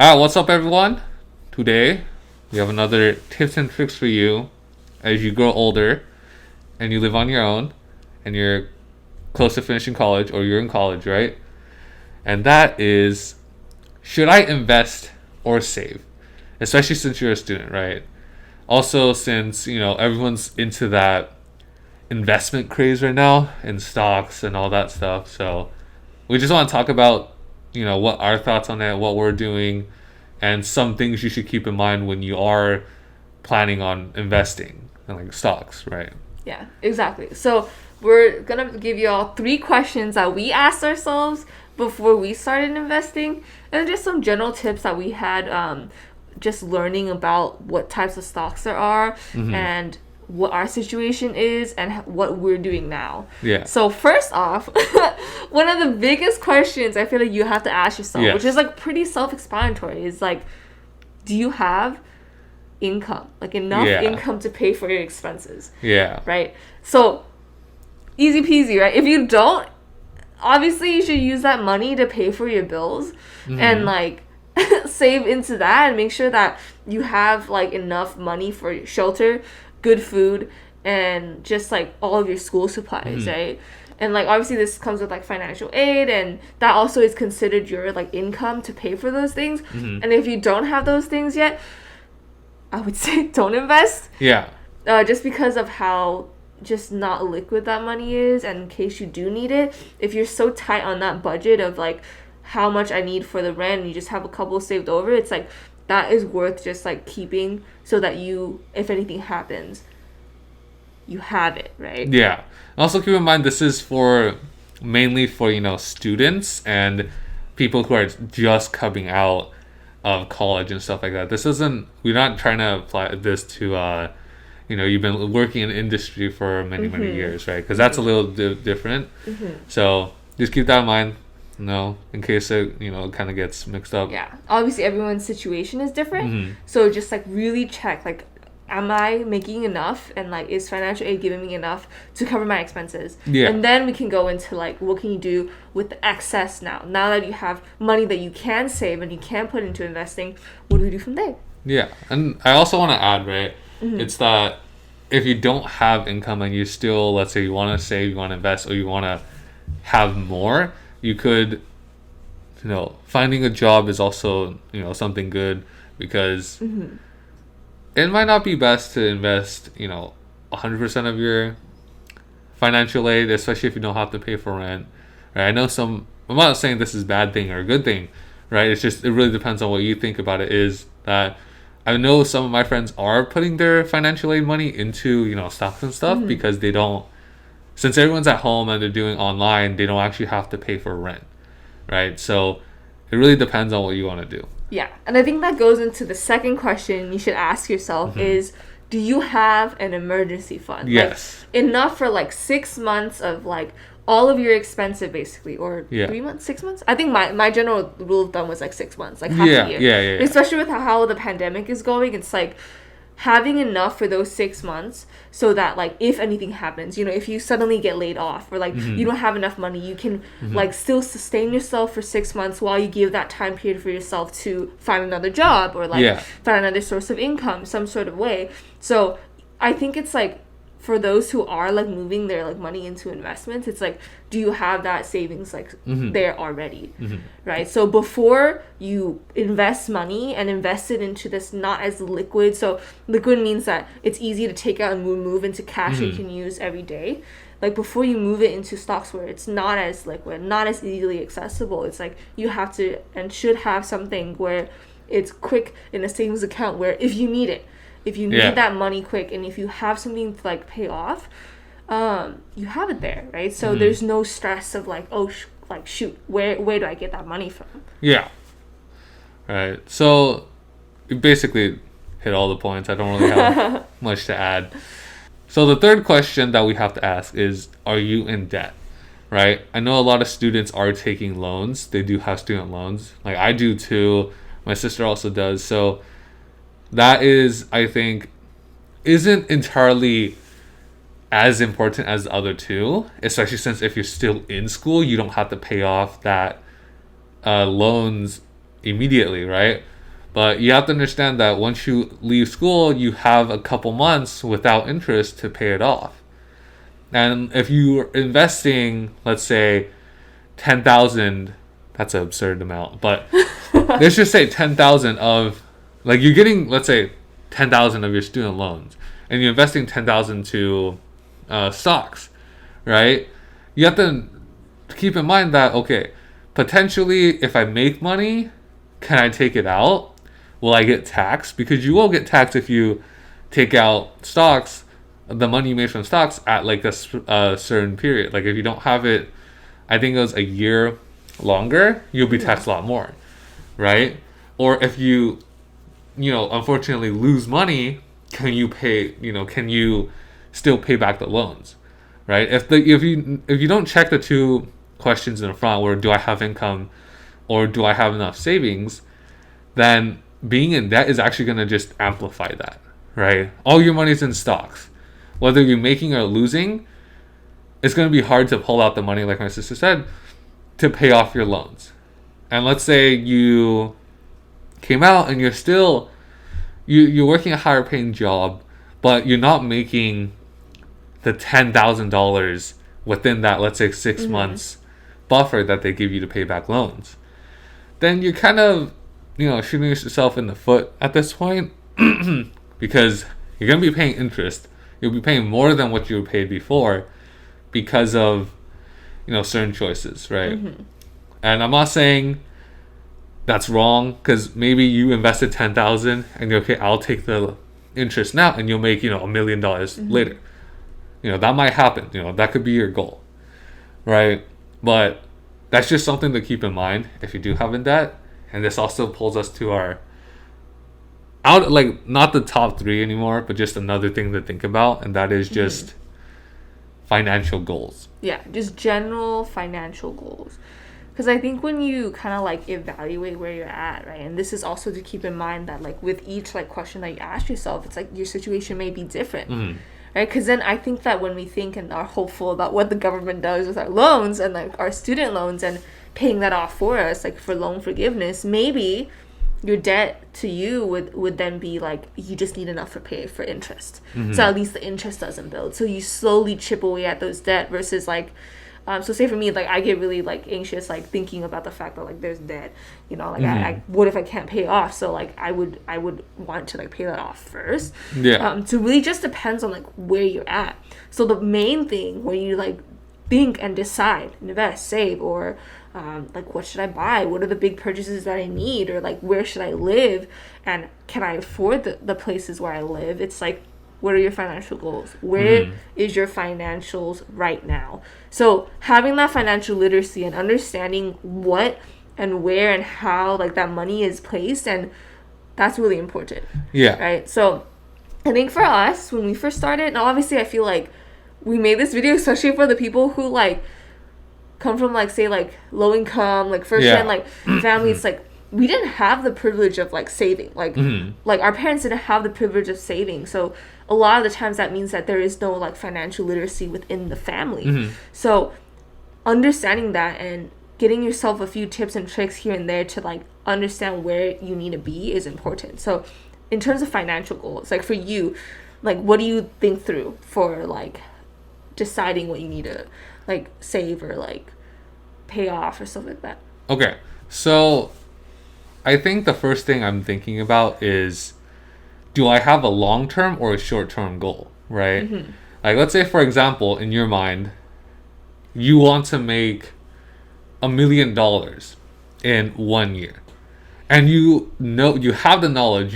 What's up, everyone? Today, we have another tips and tricks for you as you grow older and you live on your own and you're close to finishing college or you're in college, right? And that is, should I invest or save? Especially since you're a student, right? Also, since, everyone's into that investment craze right now in stocks and all that stuff. So we just want to talk about, what our thoughts on it, what we're doing, and some things you should keep in mind when you are planning on investing in like stocks, right? Yeah, exactly. So we're gonna give you all 3 questions that we asked ourselves before we started investing, and just some general tips that we had just learning about what types of stocks there are and what our situation is and what we're doing now. Yeah. So first off, one of the biggest questions I feel like you have to ask yourself, which is like pretty self-explanatory, is like, do you have income, like enough income to pay for your expenses? Yeah. Right? So easy peasy, right? If you don't, obviously you should use that money to pay for your bills and like save into that and make sure that you have like enough money for shelter, good food, and just like all of your school supplies, right? And like obviously this comes with like financial aid, and that also is considered your like income to pay for those things. And if you don't have those things yet, I would say don't invest. Yeah. Just because of how just not liquid that money is, and in case you do need it, if you're so tight on that budget of like how much I need for the rent and you just have a couple saved over, it's like that is worth just like keeping so that you, if anything happens, you have it, right? Yeah. Also keep in mind this is mainly for students and people who are just coming out of college and stuff like that. We're not trying to apply this to you've been working in industry for many years, right? Because that's a little different. So just keep that in mind, in case it kind of gets mixed up. Yeah, obviously everyone's situation is different, so just like really check, like, am I making enough, and like is financial aid giving me enough to cover my expenses? And then we can go into like what can you do with the excess now that you have money that you can save and you can put into investing. What do we do from there? Yeah. And I also want to add, right, it's that if you don't have income and you still, let's say you want to save, you want to invest, or you want to have more, you could, finding a job is also, something good, because it might not be best to invest, 100% of your financial aid, especially if you don't have to pay for rent. Right? I'm not saying this is a bad thing or a good thing, right? It's just, it really depends on what you think about it. Is that I know some of my friends are putting their financial aid money into, stocks and stuff because they don't, since everyone's at home and they're doing online, they don't actually have to pay for rent, right? So it really depends on what you want to do. Yeah, and I think that goes into the second question you should ask yourself is, do you have an emergency fund? Yes. Like, enough for like 6 months of like all of your expenses basically, or 3 months, 6 months? I think my general rule of thumb was like 6 months, like half a year. Yeah. Especially with how the pandemic is going, it's like having enough for those 6 months so that like if anything happens, if you suddenly get laid off or like you don't have enough money, you can like still sustain yourself for 6 months while you give that time period for yourself to find another job or like find another source of income some sort of way. So I think it's like, for those who are like moving their like money into investments, it's like, do you have that savings like there already, right? So before you invest money and invest it into this not as liquid, so liquid means that it's easy to take out and move into cash you can use every day. Like before you move it into stocks where it's not as liquid, not as easily accessible, it's like you have to and should have something where it's quick in a savings account where if you need it, if you need that money quick, and if you have something to like pay off, you have it there, right? So there's no stress of like, shoot, where do I get that money from? Yeah. Right. So you basically hit all the points. I don't really have much to add. So the third question that we have to ask is, are you in debt? Right? I know a lot of students are taking loans. They do have student loans. Like I do too. My sister also does. So that is, I think, isn't entirely as important as the other two, especially since if you're still in school, you don't have to pay off that loans immediately, right? But you have to understand that once you leave school, you have a couple months without interest to pay it off. And if you're investing, let's say, 10,000, that's an absurd amount, but let's just say 10,000 of, like, you're getting, let's say, 10,000 of your student loans, and you're investing 10,000 to stocks, right? You have to keep in mind that, okay, potentially if I make money, can I take it out? Will I get taxed? Because you will get taxed if you take out stocks, the money you made from stocks at like a certain period. Like if you don't have it, I think it was a year longer, you'll be taxed a lot more, right? Or if you unfortunately lose money, can you still pay back the loans, right? If you don't check the two questions in the front, where do I have income or do I have enough savings, then being in debt is actually going to just amplify that, right? All your money's in stocks. Whether you're making or losing, it's going to be hard to pull out the money, like my sister said, to pay off your loans. And let's say you came out and you're working a higher paying job, but you're not making the $10,000 within that, let's say, 6 months buffer that they give you to pay back loans. Then you're kind of, shooting yourself in the foot at this point because you're going to be paying interest. You'll be paying more than what you were paid before because of, certain choices, right? And I'm not saying that's wrong, because maybe you invested 10,000 and you're okay, I'll take the interest now, and you'll make, $1 million later. That might happen. That could be your goal, right? But that's just something to keep in mind if you do have in debt. And this also pulls us to our not the top 3 anymore, but just another thing to think about, and that is just financial goals. Yeah, just general financial goals. Because I think when you kind of evaluate where you're at, right, and this is also to keep in mind that with each question that you ask yourself, it's your situation may be different, right? Because then I think that when we think and are hopeful about what the government does with our loans and our student loans and paying that off for us, for loan forgiveness, maybe your debt to you would then be you just need enough to pay for interest. So at least the interest doesn't build. So you slowly chip away at those debt versus so say for me, I get really anxious thinking about the fact that there's debt, I what if I can't pay off? So I would want to pay that off first. Yeah. So really just depends on where you're at. So the main thing when you think and decide, invest, save, or what should I buy? What are the big purchases that I need? Or where should I live? And can I afford the places where I live? It's what are your financial goals? Where is your financials right now? So having that financial literacy and understanding what and where and how that money is placed, and that's really important. Yeah. Right? So I think for us, when we first started, now obviously I feel we made this video especially for the people who come from say low income, first gen families, we didn't have the privilege of saving. Our parents didn't have the privilege of saving. So a lot of the times that means that there is no financial literacy within the family. So understanding that and getting yourself a few tips and tricks here and there to understand where you need to be is important. So in terms of financial goals, for you, what do you think through for deciding what you need to save or pay off or stuff like that? Okay, so I think the first thing I'm thinking about is, do I have a long-term or a short-term goal, right? Let's say, for example, in your mind, you want to make $1 million in 1 year. And you have the knowledge,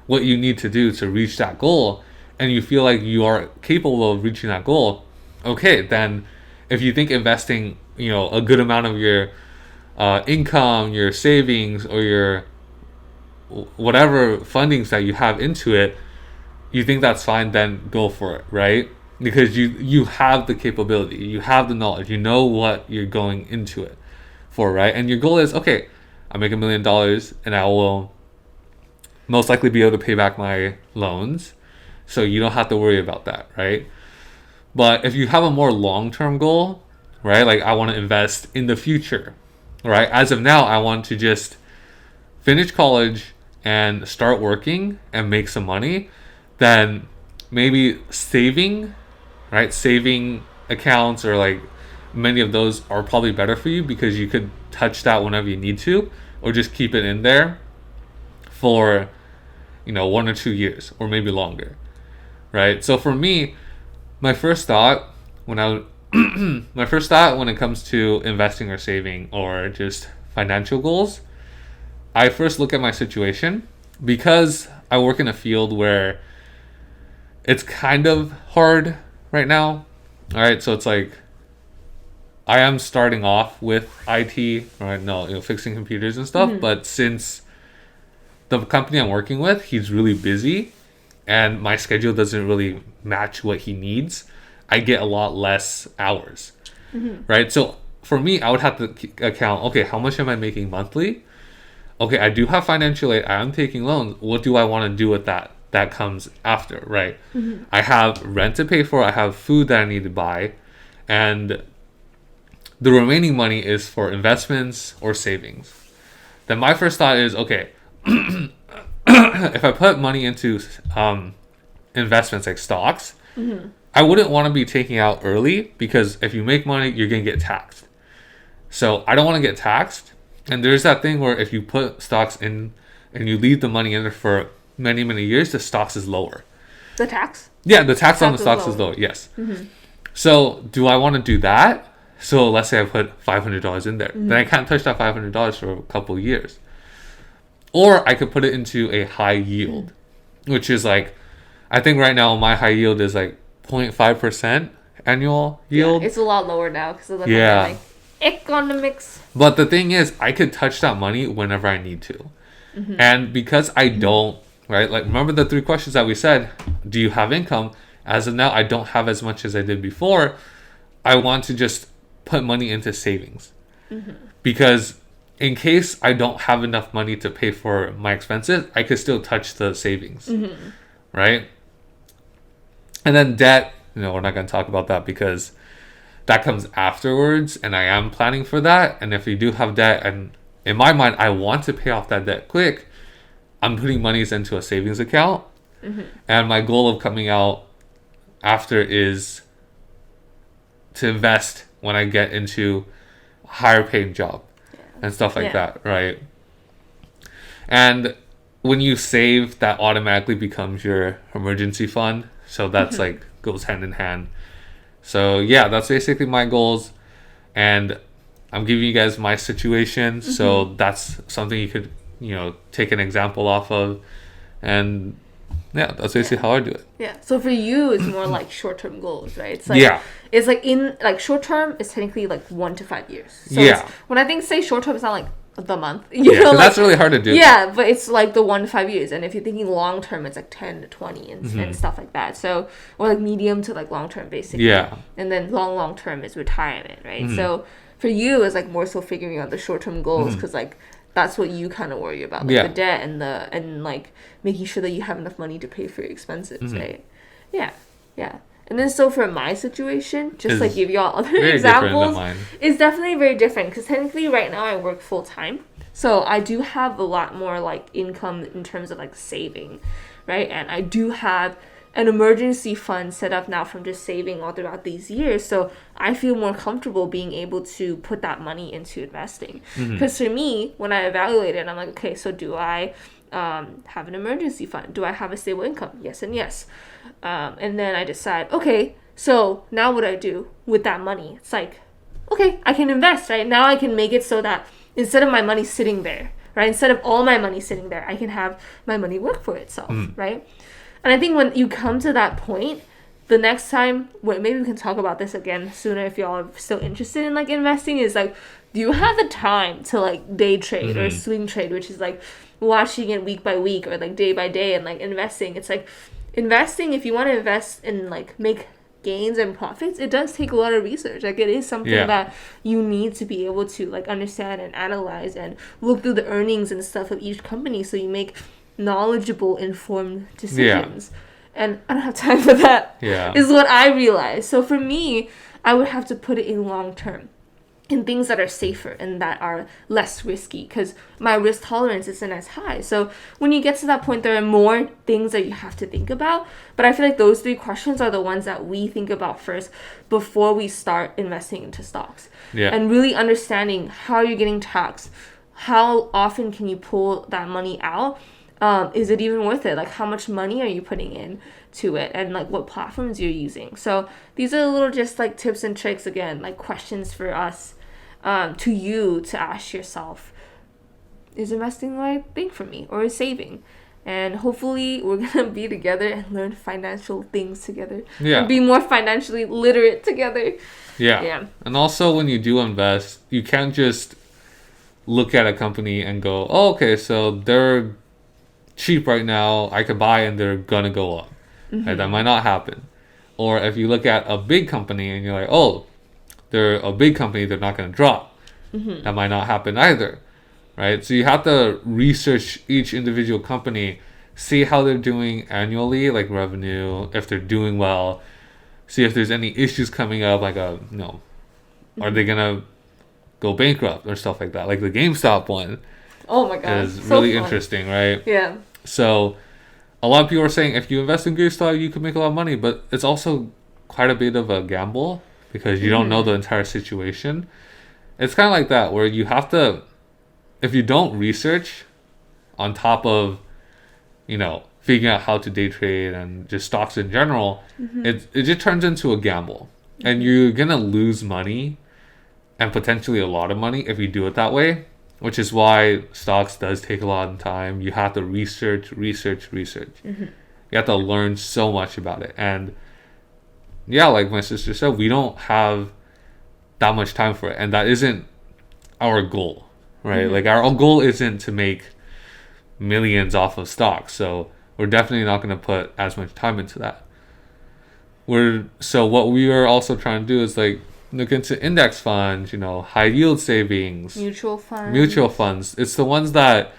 what you need to do to reach that goal, and you feel like you are capable of reaching that goal. Okay, then if you think investing, a good amount of your income, your savings, or your whatever fundings that you have into it, you think that's fine, then go for it, right? Because you have the capability, you have the knowledge, you know what you're going into it for, right? And your goal is, okay, I make $1 million and I will most likely be able to pay back my loans, so you don't have to worry about that, right? But if you have a more long-term goal, right, I want to invest in the future, right? As of now, I want to just finish college and start working and make some money, then maybe saving, right? Saving accounts or like many of those are probably better for you because you could touch that whenever you need to, or just keep it in there for 1 or 2 years or maybe longer, right? So for me, my first thought when it comes to investing or saving or just financial goals, I first look at my situation because I work in a field where it's kind of hard right now. All right, so it's like I am starting off with IT, right? No, fixing computers and stuff. But since the company I'm working with, he's really busy, and my schedule doesn't really match what he needs, I get a lot less hours, right? So for me, I would have to account, okay, how much am I making monthly? Okay, I do have financial aid. I am taking loans. What do I want to do with that? That comes after, right? I have rent to pay for. I have food that I need to buy. And the remaining money is for investments or savings. Then my first thought is, okay, if I put money into investments like stocks, I wouldn't want to be taking out early because if you make money, you're going to get taxed. So I don't want to get taxed. And there's that thing where if you put stocks in and you leave the money in there for many, many years, the stocks is lower. The tax? Yeah, the tax on the stocks is lower, yes. So do I want to do that? So let's say I put $500 in there. Then I can't touch that $500 for a couple of years. Or I could put it into a high yield, which is like, I think right now my high yield is like 0.5% annual yield. Yeah, it's a lot lower now because of the pandemic. Economics. But the thing is, I could touch that money whenever I need to. And because I don't, right? Like, remember the 3 questions that we said, do you have income? As of now, I don't have as much as I did before. I want to just put money into savings. Because in case I don't have enough money to pay for my expenses, I could still touch the savings, right? And then debt, we're not going to talk about that because that comes afterwards, and I am planning for that. And if you do have debt, and in my mind, I want to pay off that debt quick, I'm putting monies into a savings account. And my goal of coming out after is to invest when I get into a higher paying job and stuff like that, right? And when you save, that automatically becomes your emergency fund. So that's like goes hand in hand. So yeah, that's basically my goals, and I'm giving you guys my situation. So that's something you could, take an example off of, and yeah, that's basically how I do it. Yeah. So for you, it's more like short-term goals, right? It's like, it's like in like short-term is technically like 1 to 5 years. So when I think say short-term, it's not like the month. You know, like, that's really hard to do. Yeah, but it's like the 1 to 5 years, and if you're thinking long-term, it's like 10 to 20 and stuff like that. So or like medium to like long-term, basically. Yeah. And then long-term is retirement, right? So for you, it's like more so figuring out the short-term goals because like that's what you kind of worry about, like the debt and like making sure that you have enough money to pay for your expenses, right? Yeah. And then so for my situation, just like give y'all other examples, it's definitely very different because technically right now I work full time, so I do have a lot more like income in terms of like saving, right? And I do have an emergency fund set up now from just saving all throughout these years, so I feel more comfortable being able to put that money into investing. Because for me, when I evaluated, I'm like, okay, so do I have an emergency fund? Do I have a stable income? Yes and yes. And then I decide, okay, so now what do I do with that money? It's like, okay, I can invest, right? Now I can make it so that instead of my money sitting there, right? Instead of all my money sitting there, I can have my money work for itself, right? And I think when you come to that point, the next time, maybe we can talk about this again sooner if y'all are still interested in like investing, is like, do you have the time to like day trade or swing trade, which is like watching it week by week or like day by day and like investing? It's like investing, if you want to invest and like make gains and profits, it does take a lot of research. Like it is something that you need to be able to like understand and analyze and look through the earnings and stuff of each company so you make knowledgeable, informed decisions. And I don't have time for that, is what I realized. So for me, I would have to put it in long term. in things that are safer and that are less risky, because my risk tolerance isn't as high. So when you get to that point, there are more things that you have to think about. But I feel like those 3 questions are the ones that we think about first before we start investing into stocks. Yeah. And really understanding how you're getting taxed, how often can you pull that money out? Is it even worth it? Like, how much money are you putting in to it, and like what platforms you're using? So these are little just like tips and tricks, again, like questions for us, to you to ask yourself, is investing the right thing for me, or is saving? And hopefully we're gonna be together and learn financial things together. Yeah. And be more financially literate together. Yeah. Yeah. And also, when you do invest, you can't just look at a company and go, oh, okay, so they're cheap right now, I could buy and they're gonna go up. Right? That might not happen. Or if you look at a big company and you're like, oh, they're a big company, they're not gonna drop. That might not happen either. Right? So you have to research each individual company, see how they're doing annually, like revenue, if they're doing well, see if there's any issues coming up, like are they gonna go bankrupt or stuff like that, like the GameStop one. Oh my god, is really interesting, right? Yeah. So a lot of people are saying if you invest in GameStop, you can make a lot of money, but it's also quite a bit of a gamble because you don't know the entire situation. It's kind of like that, where you have to, if you don't research on top of, figuring out how to day trade and just stocks in general, it just turns into a gamble. And you're going to lose money, and potentially a lot of money, if you do it that way, which is why stocks does take a lot of time. You have to research. You have to learn so much about it. And yeah, like my sister said, we don't have that much time for it. And that isn't our goal, right? Like, our goal isn't to make millions off of stocks. So we're definitely not going to put as much time into that. So what we are also trying to do is like look into index funds, high yield savings, mutual funds. It's the ones that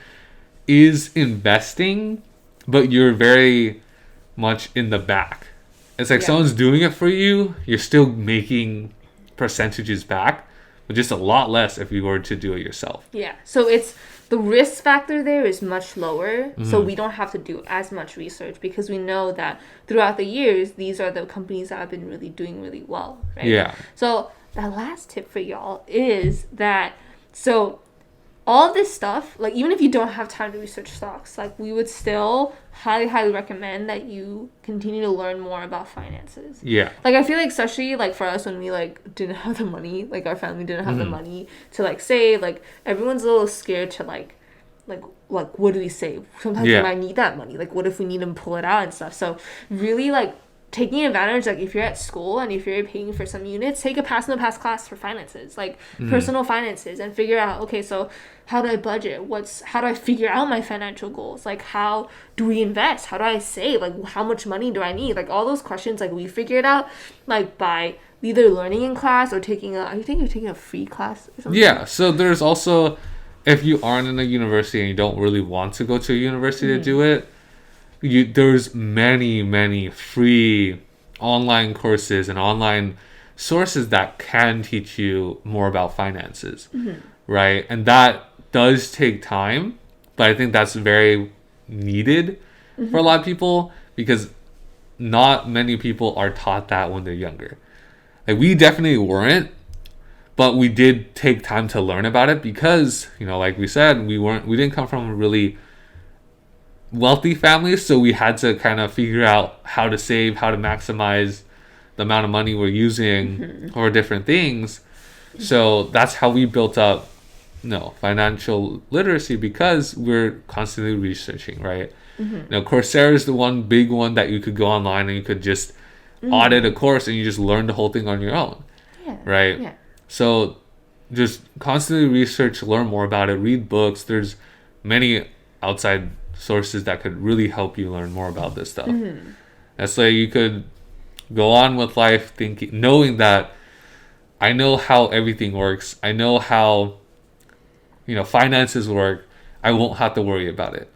is investing, but you're very much in the back. It's like someone's doing it for you. You're still making percentages back, but just a lot less if you were to do it yourself. Yeah. So it's the risk factor there is much lower. So we don't have to do as much research because we know that throughout the years, these are the companies that have been really doing really well, right? Yeah. So the last tip for y'all is that, so all this stuff, like even if you don't have time to research stocks, like we would still highly recommend that you continue to learn more about finances. Yeah. Like I feel like especially like for us when we like didn't have the money, like our family didn't have the money to like save, like everyone's a little scared to like what do we save? Sometimes we might need that money. Like what if we need to pull it out and stuff? So really like taking advantage, like if you're at school and if you're paying for some units, take a pass class for finances, like personal finances, and figure out, okay, so how do I budget? How do I figure out my financial goals? Like how do we invest? How do I save? Like how much money do I need? Like all those questions, like we figured out like by either learning in class or taking you're taking a free class or something? Yeah, so there's also, if you aren't in a university and you don't really want to go to a university to do it, there's many free online courses and online sources that can teach you more about finances, right? And that does take time, but I think that's very needed for a lot of people because not many people are taught that when they're younger. Like we definitely weren't, but we did take time to learn about it because, like we said, we didn't come from a really wealthy families, so we had to kind of figure out how to save, how to maximize the amount of money we're using for different things. So that's how we built up financial literacy, because we're constantly researching, right? Coursera is the one big one that you could go online and you could just audit a course and you just learn the whole thing on your own, right? So just constantly research, learn more about it, read books. There's many outside sources that could really help you learn more about this stuff. That's like you could go on with life knowing that I know how everything works. I know how finances work. I won't have to worry about it,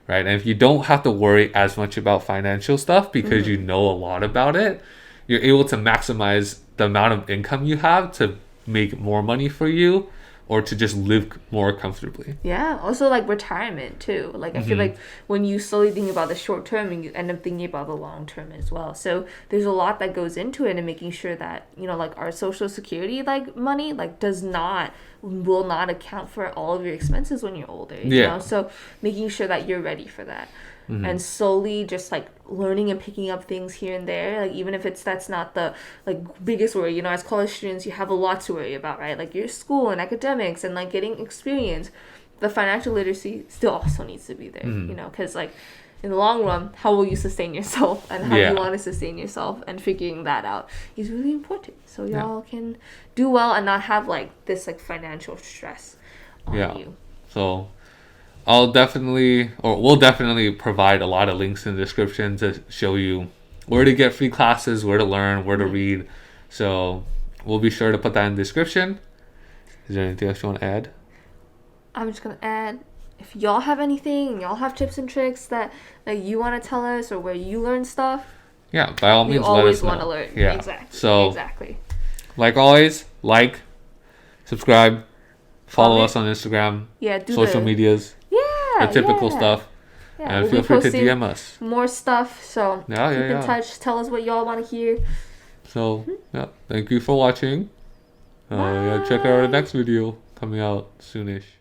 right? And if you don't have to worry as much about financial stuff because you know a lot about it, you're able to maximize the amount of income you have to make more money for you or to just live more comfortably. Yeah. Also, like retirement too. Like I feel like when you slowly think about the short term, and you end up thinking about the long term as well. So there's a lot that goes into it, and making sure that like our social security like money like will not account for all of your expenses when you're older. You know, so making sure that you're ready for that. And slowly just like learning and picking up things here and there, like even if that's not the like biggest worry. As college students you have a lot to worry about, right? Like your school and academics and like getting experience. The financial literacy still also needs to be there, because like in the long run, how will you sustain yourself and how you want to sustain yourself, and figuring that out is really important, so y'all can do well and not have like this like financial stress on you. So we'll definitely provide a lot of links in the description to show you where to get free classes, where to learn, where to read. So we'll be sure to put that in the description. Is there anything else you want to add? I'm just going to add, if y'all have anything, y'all have tips and tricks that you want to tell us, or where you learn stuff. Yeah, by all means, let us know. We always want to learn. Yeah. Exactly. Like always, subscribe, follow us on Instagram, social medias. The typical stuff. Yeah, and feel free to DM us. More stuff. So keep in touch. Tell us what y'all want to hear. So thank you for watching. Check out our next video coming out soonish.